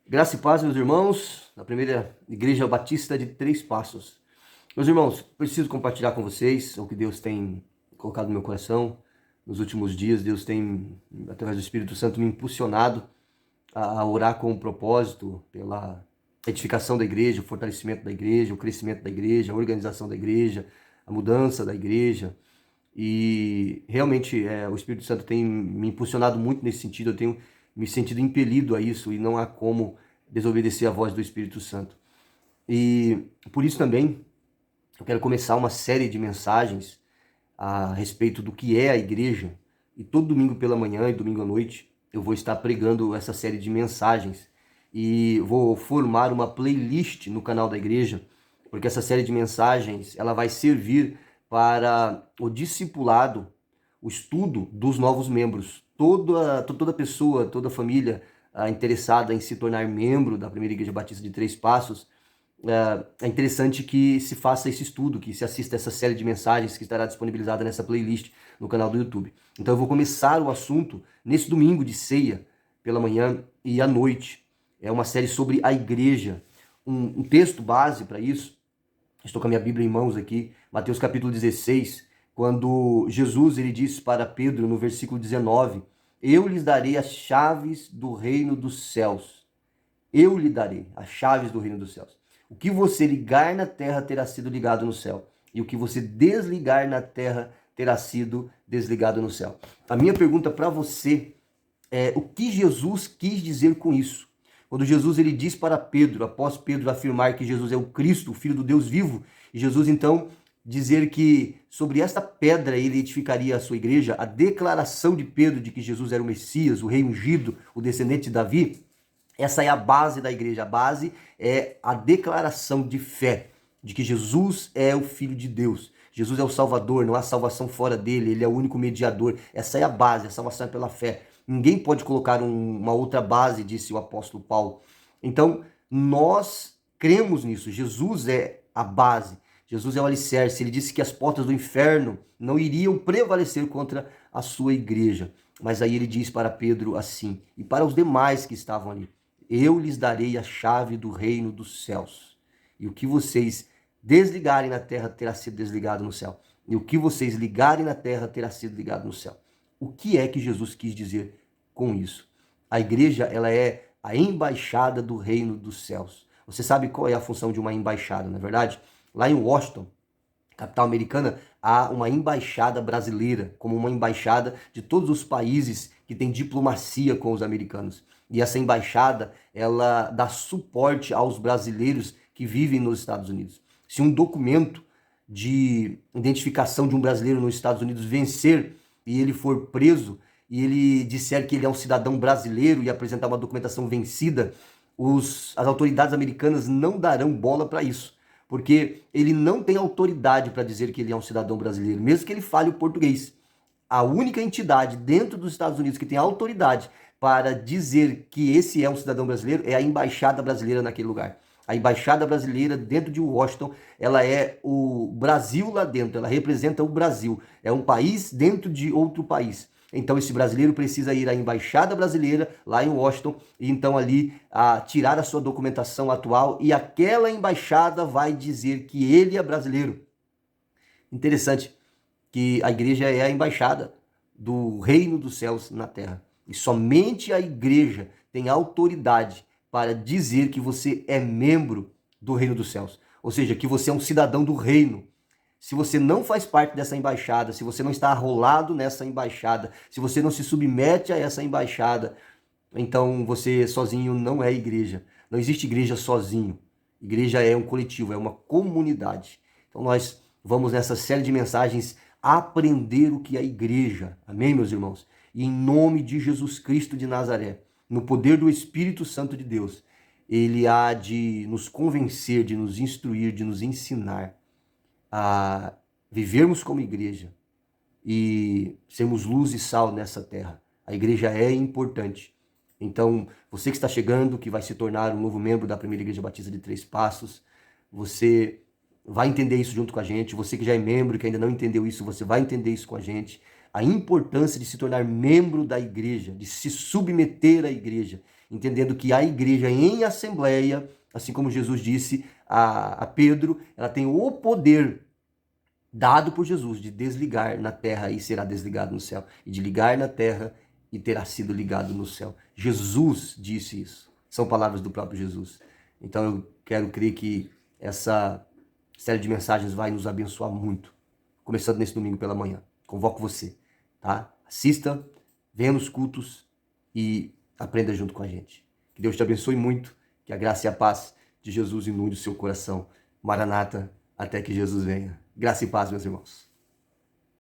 Graça e paz, meus irmãos, na primeira Igreja Batista de Três Passos. Meus irmãos, preciso compartilhar com vocês o que Deus tem colocado no meu coração. Nos últimos dias, Deus tem, através do Espírito Santo, me impulsionado a orar com um propósito pela edificação da igreja, o fortalecimento da igreja, o crescimento da igreja, a organização da igreja, a mudança da igreja. E realmente o Espírito Santo tem me impulsionado muito nesse sentido. Eu tenho me sentido impelido a isso e não há como desobedecer a voz do Espírito Santo. E por isso também eu quero começar uma série de mensagens a respeito do que é a igreja. E todo domingo pela manhã e domingo à noite eu vou estar pregando essa série de mensagens. E vou formar uma playlist no canal da igreja, porque essa série de mensagens ela vai servir para o discipulado, o estudo dos novos membros. Toda pessoa, toda família interessada em se tornar membro da Primeira Igreja Batista de Três Passos, é interessante que se faça esse estudo, que se assista essa série de mensagens que estará disponibilizada nessa playlist no canal do YouTube. Então eu vou começar o assunto nesse domingo de ceia, pela manhã e à noite. É uma série sobre a igreja. Um texto base para isso, estou com a minha Bíblia em mãos aqui, Mateus capítulo 16, quando Jesus ele diz para Pedro no versículo 19, eu lhes darei as chaves do reino dos céus. Eu lhe darei as chaves do reino dos céus. O que você ligar na terra terá sido ligado no céu, e o que você desligar na terra terá sido desligado no céu. A minha pergunta para você é o que Jesus quis dizer com isso? Quando Jesus ele diz para Pedro, após Pedro afirmar que Jesus é o Cristo, o Filho do Deus vivo, e Jesus então dizer que sobre esta pedra ele edificaria a sua igreja, a declaração de Pedro de que Jesus era o Messias, o rei ungido, o descendente de Davi, essa é a base da igreja. A base é a declaração de fé, de que Jesus é o Filho de Deus. Jesus é o Salvador, não há salvação fora dele, ele é o único mediador. Essa é a base, a salvação é pela fé. Ninguém pode colocar uma outra base, disse o apóstolo Paulo. Então, nós cremos nisso. Jesus é a base, Jesus é o alicerce. Ele disse que as portas do inferno não iriam prevalecer contra a sua igreja. Mas aí ele diz para Pedro assim, e para os demais que estavam ali, eu lhes darei a chave do reino dos céus. E o que vocês desligarem na terra terá sido desligado no céu. E o que vocês ligarem na terra terá sido ligado no céu. O que é que Jesus quis dizer com isso? A igreja, ela é a embaixada do reino dos céus. Você sabe qual é a função de uma embaixada, não é verdade? Lá em Washington, capital americana, há uma embaixada brasileira, como uma embaixada de todos os países que têm diplomacia com os americanos. E essa embaixada, ela dá suporte aos brasileiros que vivem nos Estados Unidos. Se um documento de identificação de um brasileiro nos Estados Unidos vencer e ele for preso e ele disser que ele é um cidadão brasileiro e apresentar uma documentação vencida, as autoridades americanas não darão bola para isso, porque ele não tem autoridade para dizer que ele é um cidadão brasileiro, mesmo que ele fale o português. A única entidade dentro dos Estados Unidos que tem autoridade para dizer que esse é um cidadão brasileiro é a embaixada brasileira naquele lugar. A embaixada brasileira dentro de Washington, ela é o Brasil lá dentro, ela representa o Brasil. É um país dentro de outro país. Então esse brasileiro precisa ir à embaixada brasileira lá em Washington e então ali tirar a sua documentação atual e aquela embaixada vai dizer que ele é brasileiro. Interessante que a igreja é a embaixada do reino dos céus na terra. E somente a igreja tem autoridade para dizer que você é membro do reino dos céus. Ou seja, que você é um cidadão do reino. Se você não faz parte dessa embaixada, se você não está arrolado nessa embaixada, se você não se submete a essa embaixada, então você sozinho não é igreja. Não existe igreja sozinho. Igreja é um coletivo, é uma comunidade. Então nós vamos nessa série de mensagens aprender o que é a igreja. Amém, meus irmãos? E em nome de Jesus Cristo de Nazaré, no poder do Espírito Santo de Deus, ele há de nos convencer, de nos instruir, de nos ensinar a vivermos como igreja e sermos luz e sal nessa terra. A igreja é importante. Então, você que está chegando, que vai se tornar um novo membro da Primeira Igreja Batista de Três Passos, você vai entender isso junto com a gente. Você que já é membro, que ainda não entendeu isso, você vai entender isso com a gente. A importância de se tornar membro da igreja, de se submeter à igreja. entendendo que a igreja em assembleia, assim como Jesus disse a Pedro, ela tem o poder dado por Jesus de desligar na terra e será desligado no céu, e de ligar na terra e terá sido ligado no céu. Jesus disse isso. São palavras do próprio Jesus. Então eu quero crer que essa série de mensagens vai nos abençoar muito, começando nesse domingo pela manhã. Convoco você, tá? Assista, venha nos cultos e aprenda junto com a gente. Que Deus te abençoe muito, que a graça e a paz de Jesus inunde o seu coração. Maranata, até que Jesus venha. Graça e paz, meus irmãos.